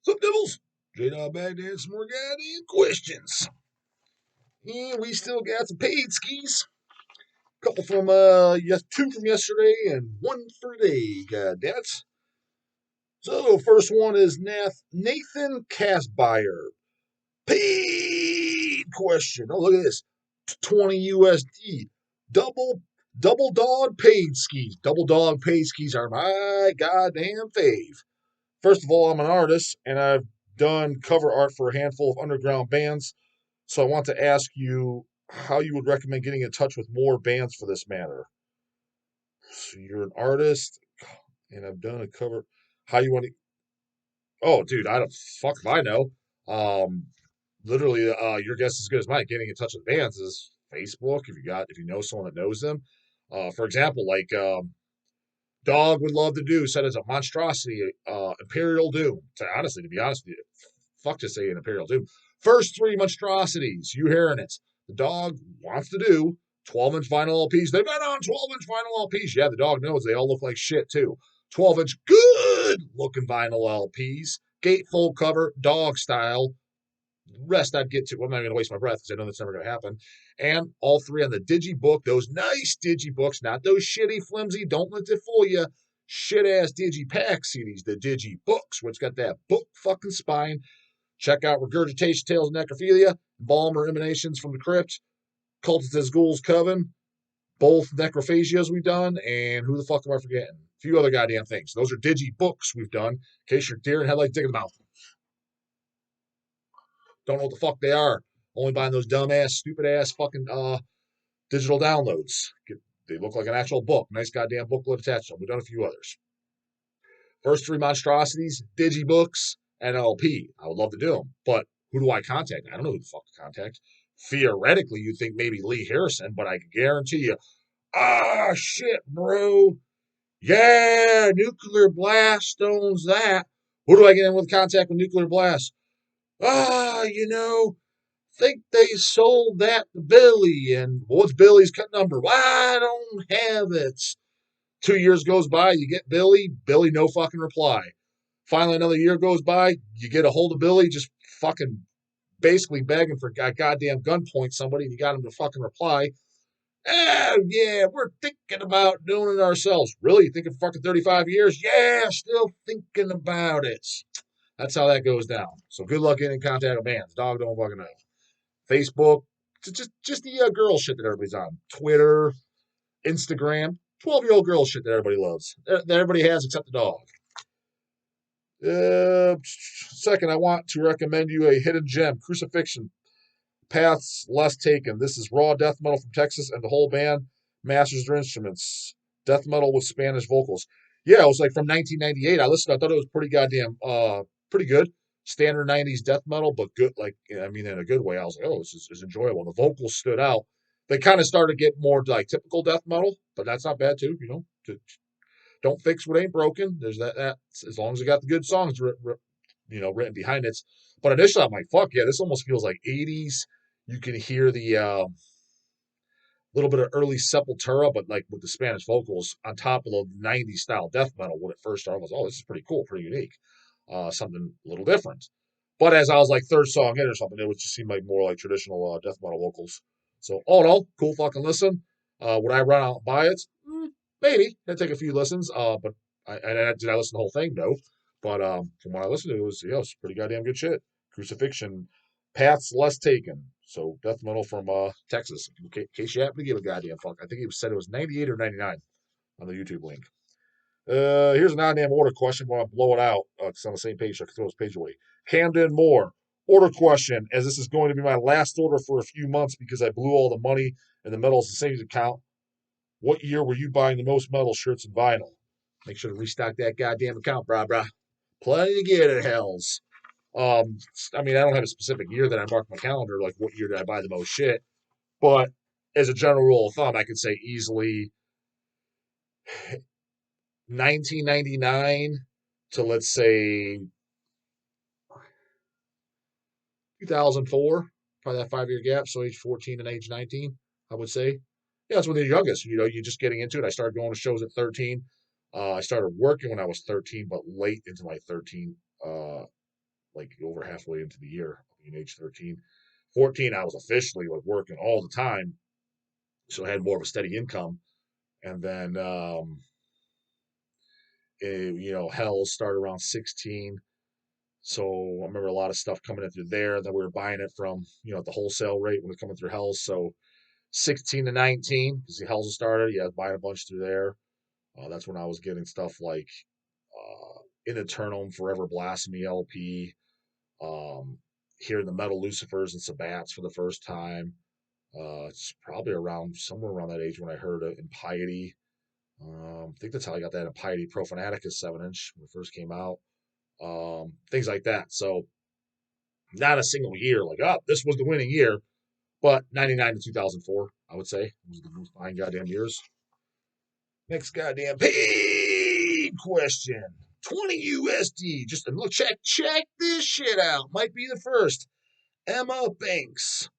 Sup, Devils? J-Dog back there, some more goddamn questions. And we still got some paid skis. Couple from, yes, two from yesterday and one for today, goddammit. So, first one is Nathan Casbuyer. Paid question. Oh, look at this. 20 USD. Double dog paid skis. Double dog paid skis are my goddamn fave. First of all, I'm an artist and I've done cover art for a handful of underground bands. So I want to ask you how you would recommend getting in touch with more bands for this matter. So you're an artist and I've done a cover. How you want to? Oh, dude, I don't fuck if I know. Um, Literally, your guess is as good as mine. Getting in touch with bands is Facebook. If you know someone that knows them. For example, like Dawg would love to do said it's a monstrosity, Imperial Doom. Honestly, to be honest with you, fuck to say an Imperial Doom. First three monstrosities, you hearing it. The Dawg wants to do 12-inch vinyl LPs. They've been on 12-inch vinyl LPs. Yeah, the Dawg knows they all look like shit too. 12-inch good looking vinyl LPs. Gatefold cover, Dawg style. Rest I'd get to. I'm not going to waste my breath because I know that's never going to happen. And all three on the digibook, those nice digibooks, not those shitty, flimsy, don't let it fool you, shit ass digipack CDs, the digibooks, which got that book fucking spine. Check out Regurgitation Tales of Necrophilia, Balm or Emanations from the Crypt, Cultist Ghouls Coven, both necrophagias we've done, and who the fuck am I forgetting? A few other goddamn things. Those are digibooks we've done, in case you're deer and headlight dick in the mouth. Don't know what the fuck they are. Only buying those dumbass, stupid ass fucking digital downloads. They look like an actual book. Nice goddamn booklet attached to them. We've done a few others. First three monstrosities, digibooks, and LP. I would love to do them, but who do I contact? I don't know who the fuck to contact. Theoretically, you'd think maybe Lee Harrison, but I can guarantee you, shit, bro. Yeah, Nuclear Blast owns that. Who do I get in with contact with Nuclear Blast? You know, think they sold that to Billy. And what's Billy's cut number? Well, I don't have it. 2 years goes by, you get Billy. Billy, no fucking reply. Finally, another year goes by, you get a hold of Billy, just fucking basically begging for a goddamn gunpoint somebody, and you got him to fucking reply. Yeah, we're thinking about doing it ourselves. Really? You thinking for fucking 35 years? Yeah, still thinking about it. That's how that goes down. So good luck getting in contact with bands. Dog don't fucking know. Facebook, just the girl shit that everybody's on. Twitter, Instagram, 12-year-old girl shit that everybody loves. That everybody has except the Dog. Second, I want to recommend you a hidden gem, Crucifixion, Paths Less Taken. This is raw death metal from Texas, and the whole band masters their instruments. Death metal with Spanish vocals. Yeah, it was like from 1998. I listened. I thought it was pretty good. Standard 90s death metal, but good. Like, I mean, in a good way. I was like, oh, this is enjoyable. The vocals stood out. They kind of started to get more like typical death metal, but that's not bad too. Don't fix what ain't broken. There's that as long as it got the good songs written behind it. But initially, I'm like, fuck yeah, this almost feels like 80s. You can hear the little bit of early Sepultura, but like with the Spanish vocals on top of the 90s style death metal when it first started. I was, oh, this is pretty cool, pretty unique. Something a little different. But as I was like third song in or something, it would just seem like more like traditional death metal vocals. So all in all, cool fucking listen. Would I run out and buy it? Maybe. I'd take a few listens. But did I listen to the whole thing? No. But from what I listened to, it was pretty goddamn good shit. Crucifixion, Paths Less Taken. So death metal from Texas. In case you happen to give a goddamn fuck. I think he said it was 98 or 99 on the YouTube link. Here's an odd damn order question. I want to blow it out because I'm on the same page. So I can throw this page away. Camden Moore. Order question, as this is going to be my last order for a few months because I blew all the money in the metals and savings account. What year were you buying the most metal shirts and vinyl? Make sure to restock that goddamn account, brah. Plenty to get at Hells. I mean, I don't have a specific year that I mark my calendar, like what year did I buy the most shit. But as a general rule of thumb, I could say easily 1999 to, let's say, 2004, probably that 5-year gap, so age 14 and age 19, I would say. Yeah, that's when they're youngest. You're just getting into it. I started going to shows at 13. I started working when I was 13, but late into my 13 like over halfway into the year, being age 13. 14, I was officially like working all the time, so I had more of a steady income. And then, hell started around 16. So I remember a lot of stuff coming in through there. Then we were buying it from, at the wholesale rate when it coming through Hell's. So 16 to 19, because the Hell's started, yeah, buying a bunch through there. That's when I was getting stuff like In Eternum, Forever Blasphemy LP, hearing the Metal Lucifers and Sabbats for the first time. It's probably somewhere around that age when I heard Impiety. I think that's how I got that Impiety Pro Fanaticus 7-inch when it first came out. Things like that. So not a single year like, oh, this was the winning year, but 99 to 2004, I would say, was the most fine goddamn years. Next goddamn paid question. 20 USD. Just look, check this shit out. Might be the first. Emma Banks.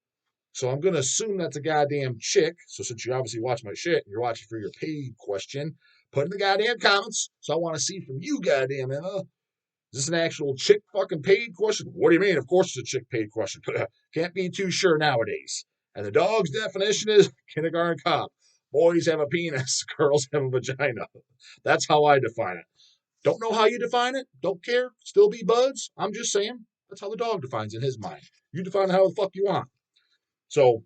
So I'm gonna assume that's a goddamn chick. So since you obviously watch my shit and you're watching for your paid question, put in the goddamn comments. So I want to see from you, goddamn Emma. Is this an actual chick fucking paid question? What do you mean? Of course it's a chick paid question. Can't be too sure nowadays. And the dog's definition is kindergarten cop. Boys have a penis, girls have a vagina. That's how I define it. Don't know how you define it. Don't care. Still be buds. I'm just saying. That's how the dog defines it in his mind. You define it how the fuck you want. So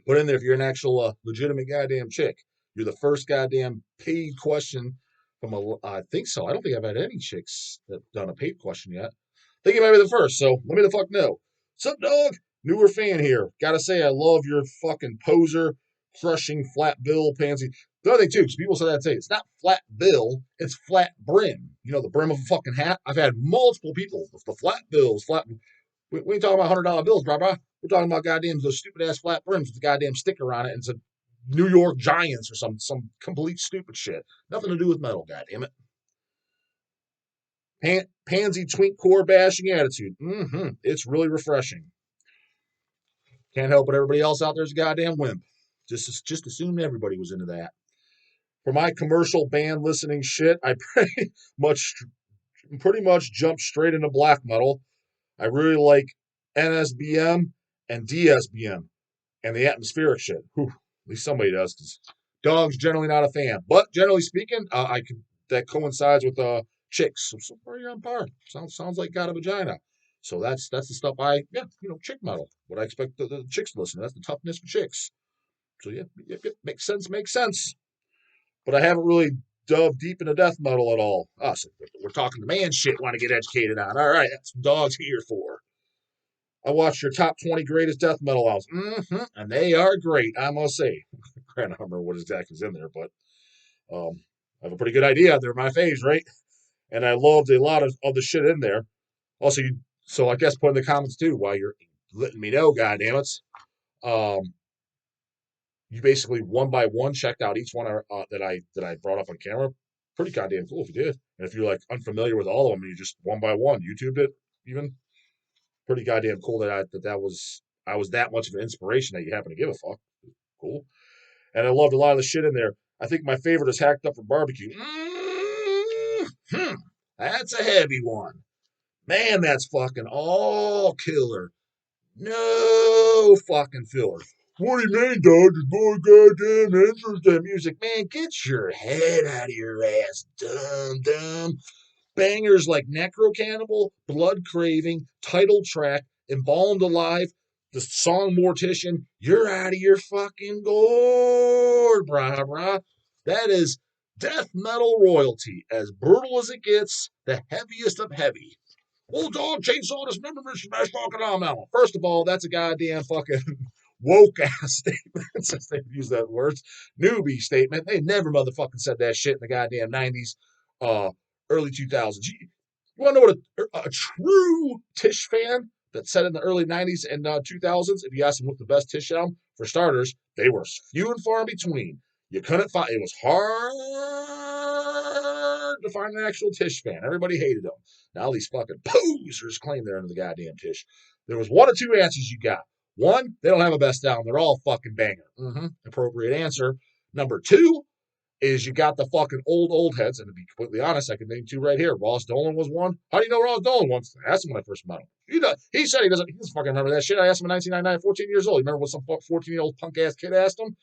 put in there if you're an actual legitimate goddamn chick. You're the first goddamn paid question from I think so. I don't think I've had any chicks that done a paid question yet. I think you might be the first, so let me the fuck know. Sup, dog? Newer fan here. Gotta say, I love your fucking poser, crushing flat bill pansy. The other thing, too, because people say that, it's not flat bill, it's flat brim. You know, the brim of a fucking hat. I've had multiple people, the flat bills, we ain't talking about $100 bills, bro. We're talking about goddamn those stupid ass flat brims with the goddamn sticker on it, and it's a New York Giants or some complete stupid shit. Nothing to do with metal, goddamn it. Pansy twink core bashing attitude. It's really refreshing. Can't help but everybody else out there's a goddamn wimp. Just assumed everybody was into that. For my commercial band listening shit, I pretty much jumped straight into black metal. I really like NSBM and DSBM and the atmospheric shit. Whew, at least somebody does, because Dawg's generally not a fan. But generally speaking, that coincides with chicks. So pretty on par. Sounds like got a vagina. So that's the stuff chick metal. What I expect the chicks to listen to. That's the toughness for chicks. So yeah, makes sense. But I haven't really dove deep into death metal at all. So we're talking the man shit. Want to get educated on? All right, that's what Dawg's here for. I watched your top 20 greatest death metal albums, and they are great, I must say. I don't remember what exactly is in there, but I have a pretty good idea. They're my faves, right? And I loved a lot of the shit in there. Also, so I guess put in the comments too while you're letting me know, goddammit. You basically one by one checked out each one that I brought up on camera. Pretty goddamn cool if you did. And if you're like unfamiliar with all of them, you just one by one YouTubed it even. Pretty goddamn cool that I was that much of an inspiration that you happen to give a fuck. Cool. And I loved a lot of the shit in there. I think my favorite is Hacked Up for Barbecue. That's a heavy one. Man, that's fucking all killer. No fucking filler. What do you mean, dog? There's more goddamn answers than music. Man, get your head out of your ass, dumb. Bangers like Necro Cannibal, Blood Craving, Title Track, Embalmed Alive, the song Mortician. You're out of your fucking gourd, brah. That is death metal royalty. As brutal as it gets, the heaviest of heavy. Old dog chainsaw dismemberment smash talking on that one. First of all, that's a goddamn fucking woke ass statement. Since they've used that words. Newbie statement. They never motherfucking said that shit in the goddamn 90s, early 2000s. You want to know what a true TISH fan that said in the early 90s and 2000s, if you ask them what the best TISH album, for starters, they were few and far in between. You couldn't find, it was hard to find an actual TISH fan. Everybody hated them. Now these fucking posers claim they're into the goddamn TISH. There was one or two answers you got. One, they don't have a best album. They're all fucking banger. Appropriate answer. Number two, is you got the fucking old heads, and to be completely honest, I can name two right here. Ross Dolan was one. How do you know Ross Dolan once? I asked him when I first met him. He said he doesn't fucking remember that shit. I asked him in 1999, 14 years old. You remember what some 14-year-old punk ass kid asked him?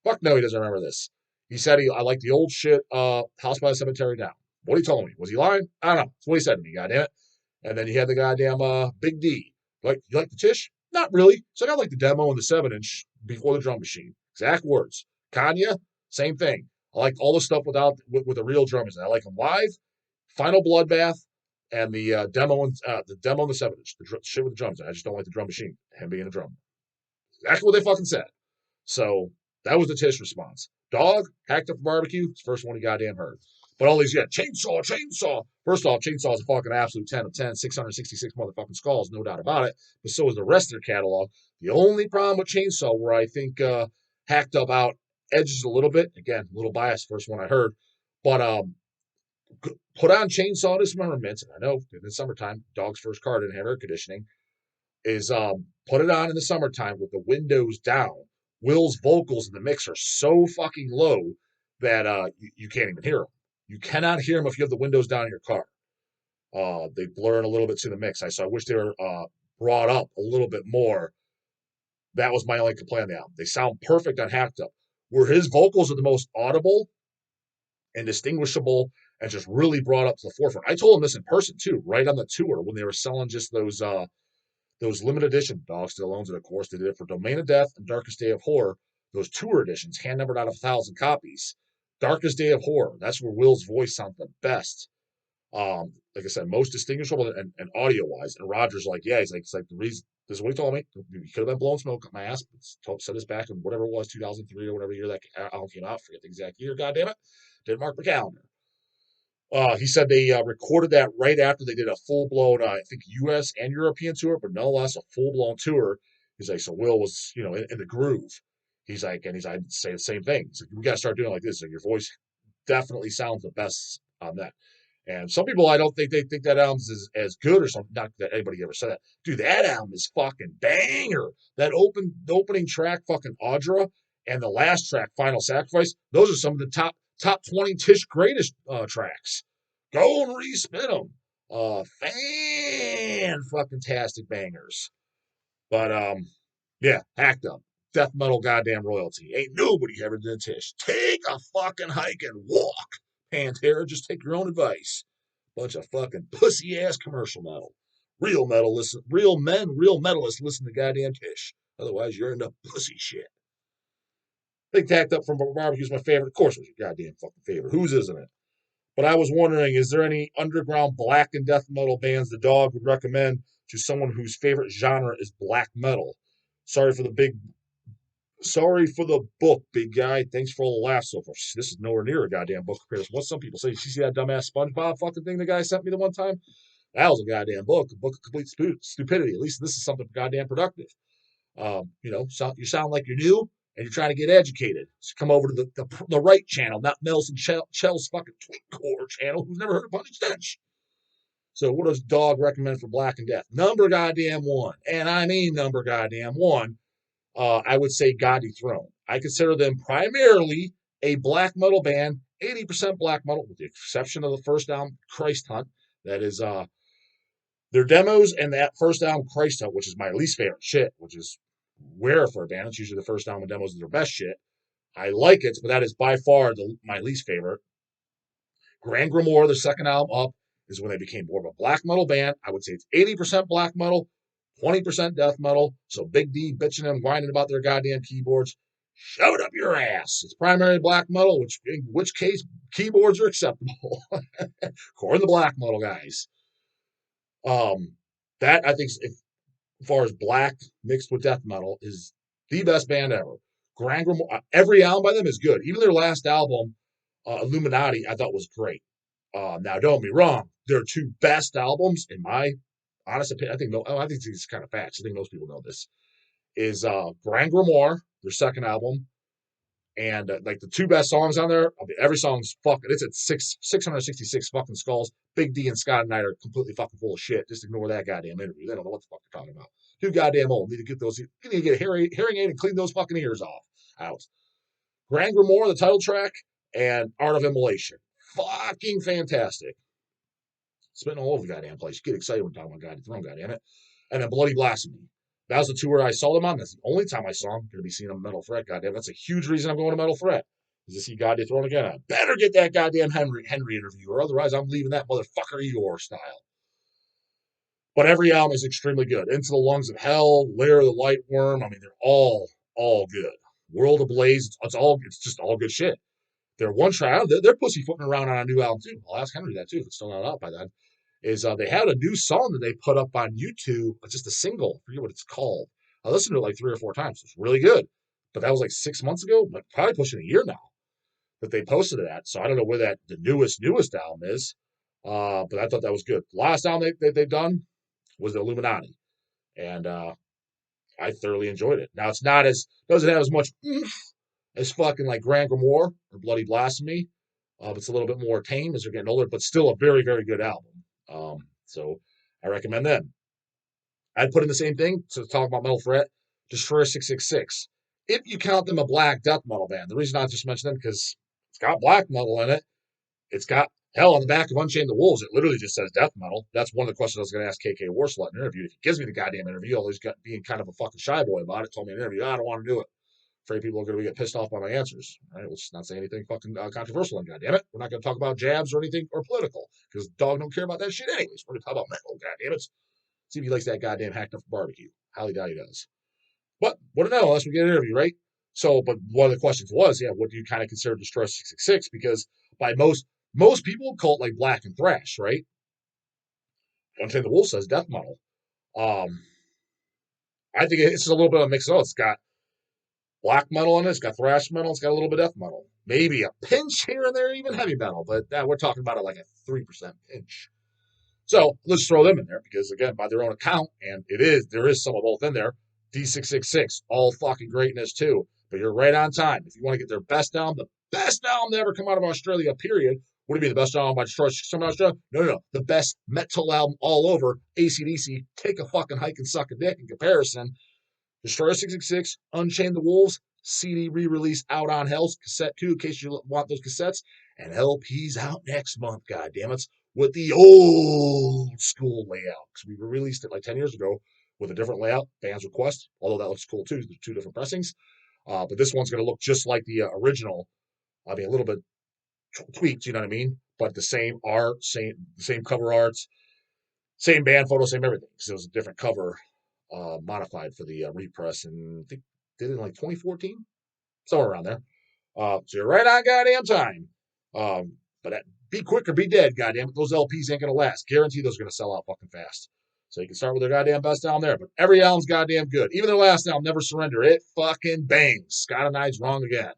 Fuck no, he doesn't remember this. He said I like the old shit, House by the Cemetery down. What he told me. Was he lying? I don't know. That's what he said to me, goddamn it. And then he had the goddamn Big D. You like the Tish? Not really. So I like the demo and the 7-inch before the drum machine. Exact words. Kanye, same thing. I like all the stuff with the real drummers. I like them live. Final Bloodbath and the demo and the 7-inch, the shit with the drums. I just don't like the drum machine. Him being a drummer. Exactly what they fucking said. So that was the Tish response. Dawg, hacked up for barbecue. It's the first one he goddamn heard. But all these, chainsaw. First off, Chainsaw is a fucking absolute 10 of 10, 666 motherfucking skulls, no doubt about it. But so is the rest of their catalog. The only problem with Chainsaw, where I think hacked up out edges a little bit, again, a little biased, first one I heard, but put on Chainsaw this summer mints, and I know in the summertime, Dawg's first car didn't have air conditioning, is put it on in the summertime with the windows down. Will's vocals in the mix are so fucking low that you can't even hear them. You cannot hear them if you have the windows down in your car. They blur in a little bit to the mix. So I wish they were brought up a little bit more. That was my only complaint on the album. They sound perfect on Hacked Up. Where his vocals are the most audible and distinguishable and just really brought up to the forefront. I told him this in person too, right on the tour when they were selling just those limited edition Dawg Still Owns It, of course. They did it for Domain of Death and Darkest Day of Horror. Those tour editions, hand numbered out of 1,000 copies. Darkest Day of Horror. That's where Will's voice sounds the best. Like I said, most distinguishable and audio wise. And Roger's like, yeah, it's like the reason. This is what he told me. He could have been blowing smoke up my ass. Said this back in whatever it was, 2003 or whatever year that album came out. Forget the exact year. God damn it, didn't mark the calendar. He said they recorded that right after they did a full blown, I think, U.S. and European tour, but nonetheless a full blown tour. He's like, so Will was, in the groove. He's like, I'd say the same thing. He's like, we got to start doing it like this. Like, your voice definitely sounds the best on that. And some people, I don't think they think that album's as good or something. Not that anybody ever said that. Dude, that album is fucking banger. That opening track, fucking Audra, and the last track, Final Sacrifice. Those are some of the top 20 Tish greatest tracks. Go and respin them. Fan-fucking-tastic bangers. But, yeah, Hacked Up. Death metal goddamn royalty. Ain't nobody ever did Tish. Take a fucking hike and walk. Pantera, just take your own advice. Bunch of fucking pussy-ass commercial metal. Real metalists listen to goddamn Tish. Otherwise, you're into pussy shit. I think Hacked Up from Barbecue is my favorite. Of course, it was your goddamn fucking favorite. Whose isn't it? But I was wondering, is there any underground black and death metal bands the Dawg would recommend to someone whose favorite genre is black metal? Sorry for the book, big guy. Thanks for all the laughs so far. This is nowhere near a goddamn book compared to what some people say. You see that dumbass SpongeBob fucking thing the guy sent me the one time? That was a goddamn book, a book of complete stupidity. At least this is something goddamn productive. You sound like you're new and you're trying to get educated. So come over to the right channel, not Nelson Chell's fucking Twitcore channel, who's never heard of Punch Stench. So what does Dawg recommend for Black and Death? Number goddamn one. And I mean number goddamn one. I would say God Dethroned. I consider them primarily a black metal band, 80% black metal, with the exception of the first album, Christ Hunt. That is their demos and that first album, Christ Hunt, which is my least favorite shit, which is rare for a band. It's usually the first album and demos are their best shit. I like it, but that is by far my least favorite. Grand Grimoire, the second album up, is when they became more of a black metal band. I would say it's 80% black metal, 20% death metal. So Big D bitching and whining about their goddamn keyboards. Shove it up your ass. It's primarily black metal, in which case keyboards are acceptable. According to the black metal guys. That I think, as far as black mixed with death metal, is the best band ever. Grand Grimoire, every album by them is good. Even their last album, Illuminati, I thought was great. Now, don't get me wrong, their two best albums, in my honest opinion, I think it's kind of facts. I think most people know this. Is Grand Grimoire, their second album, and like the two best songs on there. Every song's fucking. It's at 666 fucking skulls. Big D and Scott and I are completely fucking full of shit. Just ignore that goddamn interview. They don't know what the fuck they're talking about. Too goddamn old. Need to get those. You need to get a hearing aid and clean those fucking ears out. Grand Grimoire, the title track. and Art of Immolation. Fucking fantastic. Spitting all over the goddamn place. You get excited when talking about Goddamn Throne, goddammit. And then Bloody Blasphemy. That was the tour I saw them on. That's the only time I saw them. Going to be seeing them Metal Threat, goddamn. That's a huge reason I'm going to Metal Threat. Is to see Goddamn Throne again. I better get that goddamn Henry interview, or otherwise I'm leaving that motherfucker Eeyore style. But every album is extremely good. Into the Lungs of Hell, Lair of the Lightworm. I mean, they're all good. World Ablaze. It's just all good shit. Their one track, they're pussyfooting around on a new album too. I'll ask Henry that too if it's still not out by then. Is they had a new song that they put up on YouTube, just a single. I forget what it's called. I listened to it like 3 or 4 times. It's really good. But that was like 6 months ago, like probably pushing a year now that they posted that. So I don't know where that the newest album is. But I thought that was good. Last album they've done was the Illuminati, and I thoroughly enjoyed it. Now it's not as doesn't have as much oomph as fucking like Grand Grimoire or Bloody Blasphemy. It's a little bit more tame as they're getting older, but still a very, very good album. So I recommend them. I'd put in the same thing to talk about Metal Threat, Destroyer 666. If you count them a black death metal band, the reason I just mentioned them because it's got black metal in it. It's got hell on the back of Unchained the Wolves. It literally just says death metal. That's one of the questions I was going to ask KK Warslut in an interview. If he gives me the goddamn interview, although he's being kind of a fucking shy boy about it, told me in an interview, I don't want to do it. Afraid people are going to get pissed off by my answers. All right, let's not say anything fucking controversial. And goddamn it, we're not going to talk about jabs or anything or political because Dawg don't care about that shit anyways. We're going to talk about metal. Goddamn it. See if he likes that goddamn hacked up barbecue. Highly doubt he does. But what to know unless we get an interview, right? So, but one of the questions was, what do you kind of consider Destroy 666? Because by most people call it like black and thrash, right? Unchained the Wolf says death metal. I think it's a little bit of a mix of it. It's got black metal in it. It's got thrash metal. It's got a little bit of death metal. Maybe a pinch here and there, even heavy metal. But we're talking about it like a 3% pinch. So let's throw them in there because, again, by their own account, and there is some of both in there. D666, all fucking greatness too. But you're right on time. If you want to get their best album, the best album to ever come out of Australia, period. What do you mean, the best album by Destroy from Australia? No. The best metal album all over, AC/DC. Take a fucking hike and suck a dick in comparison. Destroyer 666, Unchained the Wolves, CD re-release out on Hell's cassette too, in case you want those cassettes. And LP's out next month, goddammit, with the old school layout. Because we released it like 10 years ago with a different layout, fans request, although that looks cool too. There's 2 different pressings. But this one's going to look just like the original. I mean, a little bit tweaked, you know what I mean? But the same art, the same cover arts, same band photo, same everything. Because it was a different cover modified for the repress, and I think did it in like 2014, somewhere around there. So you're right on goddamn time. But be quick or be dead, goddamn it. Those LPs ain't gonna last. Guarantee those are gonna sell out fucking fast. So you can start with their goddamn best album there. But every album's goddamn good. Even their last album, Never Surrender, it fucking bangs. Scott and I's Wrong Again.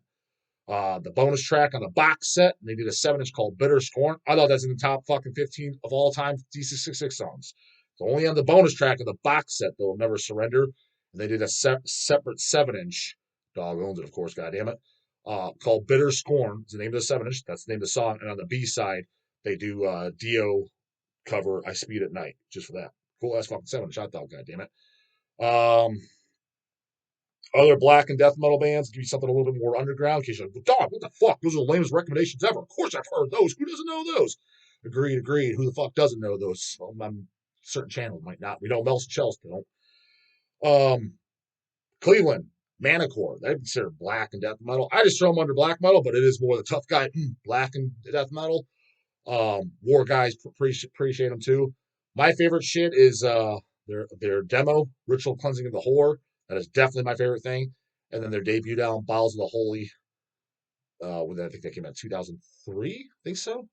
The bonus track on the box set, and they did a 7-inch called Bitter Scorn. I thought that's in the top fucking 15 of all time D666 songs. So only on the bonus track of the box set, though, Never Surrender. And they did a separate 7-inch. Dawg owns it, of course, goddammit. Called Bitter Scorn. It's the name of the 7-inch. That's the name of the song. And on the B side, they do Dio cover I Speed at Night, just for that. Cool ass fucking 7-inch hot dog, goddammit. Other black and death metal bands, give you something a little bit more underground. In case you're like, Dawg, what the fuck? Those are the lamest recommendations ever. Of course I've heard those. Who doesn't know those? Agreed. Who the fuck doesn't know those? Well, certain channels might not. We know Mel's and Shells don't. Cleveland, Manicore. They consider black and death metal. I just throw them under black metal, but it is more the tough guy, black and death metal. War guys appreciate them too. My favorite shit is their demo, Ritual Cleansing of the Whore. That is definitely my favorite thing. And then their debut album, Bowels of the Holy. I think that came out in 2003. I think so.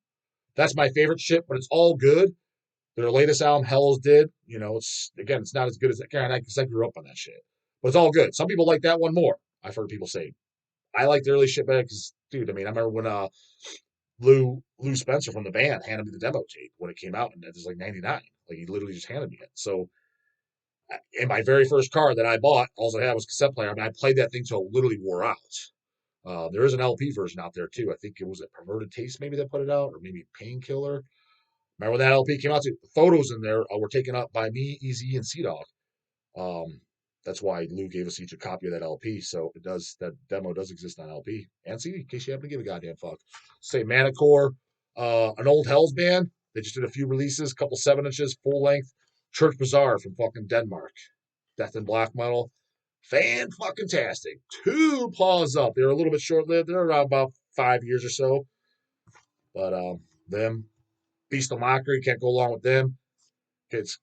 That's my favorite shit, but it's all good. Their latest album, Hell's did. It's not as good as that. Because I grew up on that shit. But it's all good. Some people like that one more. I've heard people say. I like the early shit better because, dude, I remember when Lou Spencer from the band handed me the demo tape when it came out, and it was like 99. Like, he literally just handed me it. So, in my very first car that I bought, all I had was a cassette player. I played that thing till it literally wore out. There is an LP version out there, too. I think it was a Perverted Taste maybe that put it out, or maybe Painkiller. Remember when that LP came out? The photos in there were taken up by me, Easy, and Sea Dog. That's why Lou gave us each a copy of that LP. So it does, that demo does exist on LP and CD in case you happen to give a goddamn fuck. Say Manicore, an old Hells band. They just did a few releases, a couple 7-inches, full length. Church Bazaar from fucking Denmark. Death and Black Metal. Fan fucking tastic. 2 paws up. They're a little bit short lived. They're around about 5 years or so. But them, Beast of Mockery, can't go along with them. It's,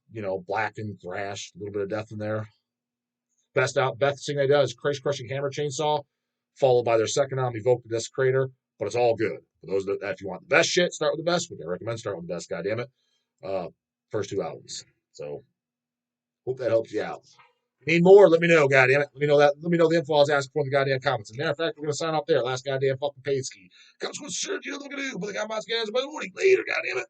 blackened, thrash, a little bit of death in there. Best thing they do is Crash Crushing Hammer Chainsaw, followed by their second album, Evoke the Desecrator. But it's all good. For those that, if you want the best shit, start with the best. Which I recommend start with the best. Goddamn it, first 2 albums. So hope that helps you out. Need more? Let me know. Goddamn it. Let me know that. Let me know the info I was asking for in the goddamn comments. And matter of fact, we're gonna sign off there. Last goddamn fucking paid ski. Comes with Sergio. Look at you. But the guy, my guys, by the morning. Later. Goddamn it.